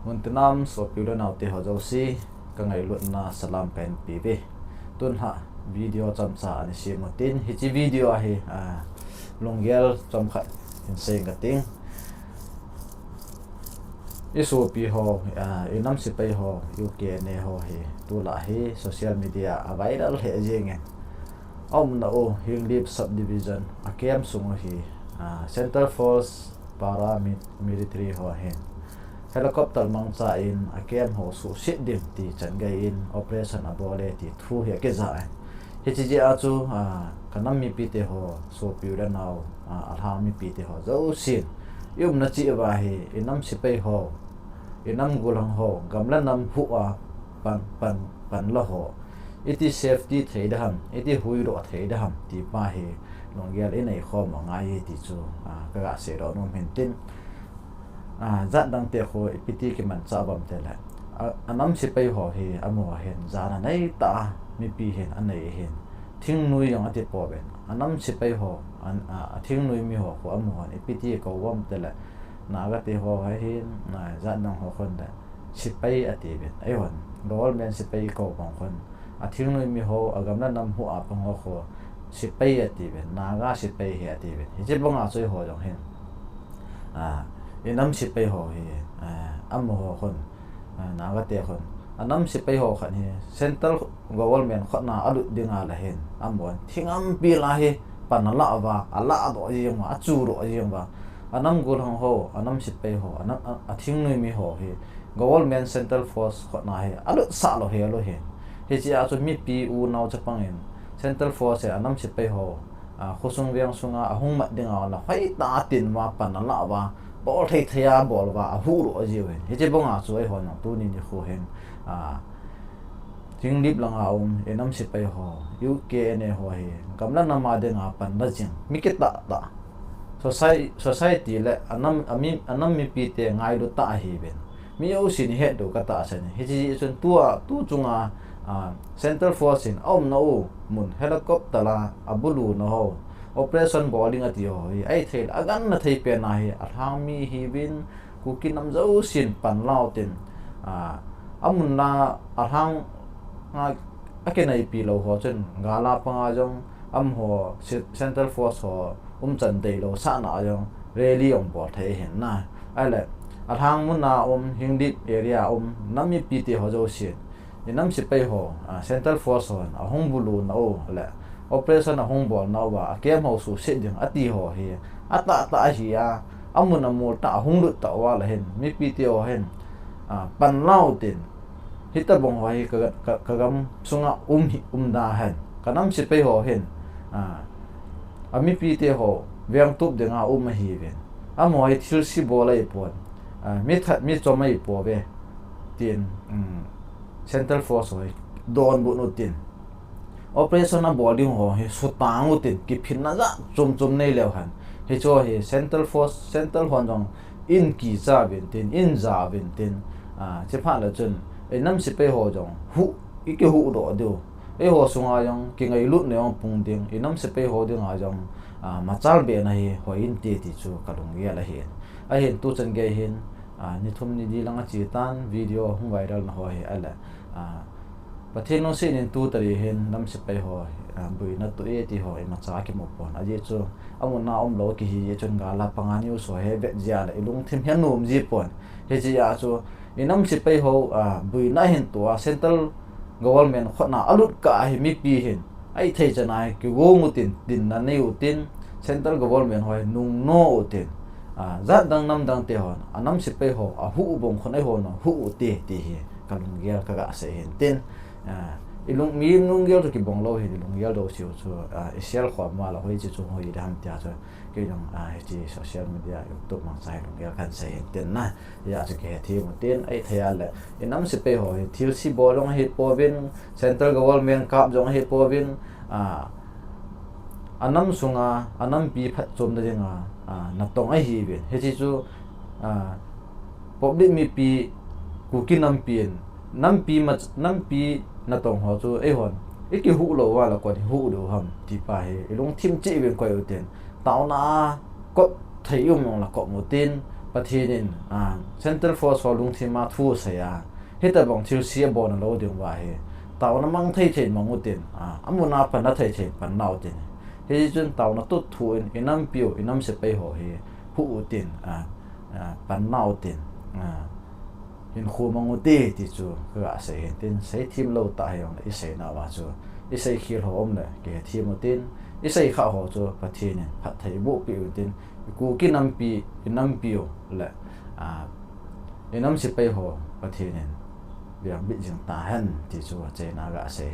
Muntinam so piulo nauti ho josi kangai lut na salam pen pibe tun ha video chamsa ani si mutin hichi video ahi longgel chamkha inseng kating isu pi ho inam si pai ho UK ne ho hi tu la hi social media viral he jenge om na o hinglip subdivision akem sung hi Central Force para military ho he helicopter mangcha in akem ho su sit dim ti changai in operation abole ti thu he ke za he chi ji a chu kanam mi pi te ho so piura naw alha mi pi te ho zo sin yum na chi ba hi inam si pai ho inam gulang ho gamla nam hu a pan la ho iti safety thei da ham iti hui ro thei da ham ti pa hi longgel in ai khom ngai ti chu ka ga se ro no men tin zat dang te ho ipiti ki man cha bam te la anam si pai ho hi amo hen zana nei ta mi pi hen anei hen thing nui yang ati po ben anam si pai ho thing nui mi ho ko amo han ipiti ko wam te la na ga te ho hi na zat dang ho khon da si pai ati ben ai hon rol men si pai ko bang khon thing nui mi ho agam na nam hu a pang ho ko si pai ati ben na ga si pai he ati ben hi je bang a choi ho jong hen inam si pai ho hi am ho khon na ga te khon anam si pai ho khan hi central government khona alu dinga la hen amon thingam pi la hi panala wa ala do ji ma chu ro ji ma anam gul hong ho anam si pai ho anam athing noi mi ho hi government central force khona hi alu sa lo he he chi a chu mi pi u naw cha pang in central force anam si pai ho khosung wiang sunga ahung ma dinga la phai ta tin ma panala wa bol thei thea bol wa hu ro ji we he che bonga chu ai hon tu ni khu hen thing lip langa enam si pai ho UK ne ho hi kamla nama de nga pan da jing mi ke ta society le anam mi pi te ngai do ta hi ben mi o sin he do ka ta sa ni he ji chun tu chunga Central Force in no mun helicopter la abulu no ho operation boarding ati ho ai thel agan na thei pe na hi athang mi hi bin kukin nam zo sin pan lao tin amun na athang akenai pi lo ho chen gala panga jong am ho Central Force ho chan dei lo sa na jong rally bo thei hen na ai le athang mun na hingdip area nami pi ti ho zo sin inam si pai ho Central Force ho ahong bulu na o le operation ahong bol na wa kem ho su sit ding ati ho hi ata hi amun amol ta ahong lut ta wa la hen mi pi ti ho hen pan lao tin hita bong ho hi ka gam sunga da hen kanam si pai ho hen ami pi ti ho veng tup de nga hi ven amo hi thil si bolai pon mi chomai po ve tin Central Force ho don bu no tin operation na boarding ho he sutang utin ki phin na za chum nei lew han he cho he Central Force Central hon jong in ki za bin tin in za bin tin che pha la chun nam si pe ho jong hu ki hu do do e ho sunga jong ki ngai lut ne ong pung ding nam si pe ho ding a jong ma chal be na hi ho in ti chu ka dong ya la he a hen tu chen ge hin ni thum ni di langa chi tan video hung viral na ho he ala pathen no se nin tu tari hen nam se pai ho bui na tu e ti ho ma cha ki mo pon a je chu amun na lo ki hi chun ga la pangani u so he ve jia la ilung thim hian nom ji pon he ji a chu inam se pai ho bui na hen to central government khona alut ka hi mi pi hen ai thei chanai ki go mu tin na nei u tin central government hoi nung no u tin zat dang nam dang te hon anam se pai ho a hu bong khonai ho no hu te hi kalung gel ka ga se hen tin ilung mi nung gel to ki bong lo he ilung gel do siu chu isial khwa ma la hoi chi chu hoi dam tia chu ke jong chi social media youtube mang sai lung gel kan se hen tin na ya chu ke thi mo tin ai thaya le inam se pe ho he thil si bolong he po bin central government kap jong he po bin anam sunga anam pi phat chom da jenga na tong ai hi bin he chi chu public mi pi kuki nam pi na tong ho chu e hon iki hu lo wa la ko hu do ham ti pa he long thim chi ben ko uten taw na ko thei la ko mo tin pathinin Central Force ho lungthim ma thu saya hita bang thil sia bon lo ding wa he taw na mang thei thei mangutin amuna pa na thei thei pan naw tin he chun taw na tut thu in inam piu inam se pe ho he hu utin pan naw tin in khu manguti ti chu ga se he tin sei thim lo ta he ong isei na wa chu isei khil ho om le ke thim utin isei kha ho chu pathinin phat thei bu pi utin ku ki nam pi inam piu le inam se pe ho pathinin biang bi jing ta han ti chu che na ga se